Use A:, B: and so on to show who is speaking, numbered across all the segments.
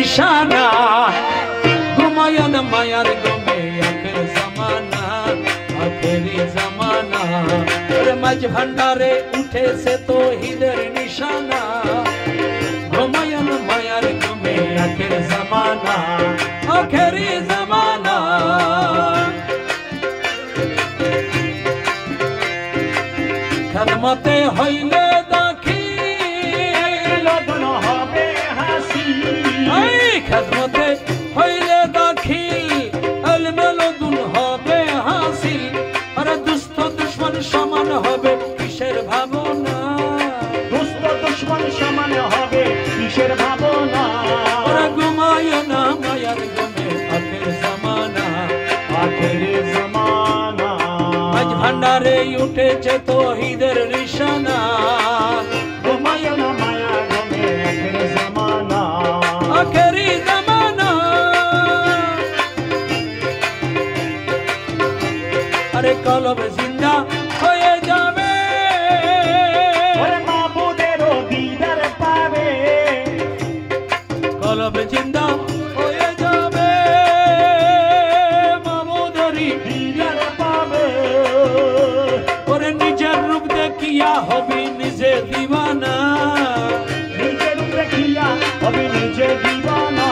A: নিশানা ঘুমায় না মায়ার গমে আখের জামানা আখেরি জামানা রে মাঝ ভান্ডারে উঠেছে তৌহিদের নিশানা ঘুমায় না মায়ার গমে আখের জামানা আখেরি জামানা খেদমতে হইলে দাখিল লদন হবে হাসিল খেদমতে হইলে দাখিল ইলমে লদুন হবে হাসিল আরে দুষ্ট দুশমন সমান হবে কিসের ভাবনা দুষ্ট দুশমন সমান হবে কিসের ভাবনা আরে ঘুমায় না মায়ার গমে আখের জামানা আখের জামানা আজ ভান্ডারে উঠেছে তৌহিদের নিশানা ঘুমায় না মায়া গমে আখের জামানা আখেরি জামানা আরে কলব জিন্দা হয়ে যাবে ওরে মাবুদের দিদার পাবে কলব জিন্দা হয়ে যাবে মাবুদেরই দিদার পাবে ওরে নিজের রূপ দেখিয়া হবি নিজে দিবানা নিজের রূপ দেখিয়া হবি নিজে দিবানা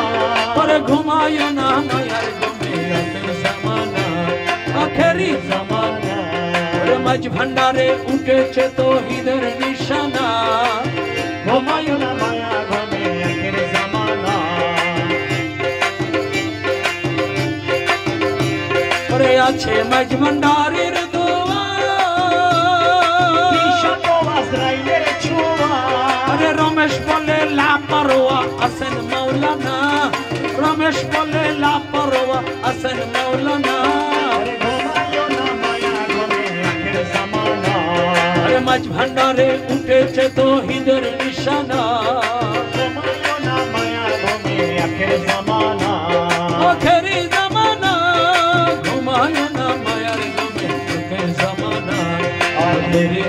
A: ওরে ঘুমায় না মায়ার গমে আখের জামানা আখেরি জামানা ওরে মাঝ ভান্ডারে উঠেছে তৌহিদের নিশানা ঘুমায় না মায়া গমে আখের জামানা ওরে আছে মাঝ ভান্ডারের রমেশ বলে লাপরোয়া আসেন মৌলানা রমেশ বলে লাপরোয়া আসেন মৌলানা আরে মাঝ ভান্ডারে উঠেছে তৌহিদের নিশানা আখেরি জামানা ঘুমায় না মায়ার গমে আখের জামানা আখেরি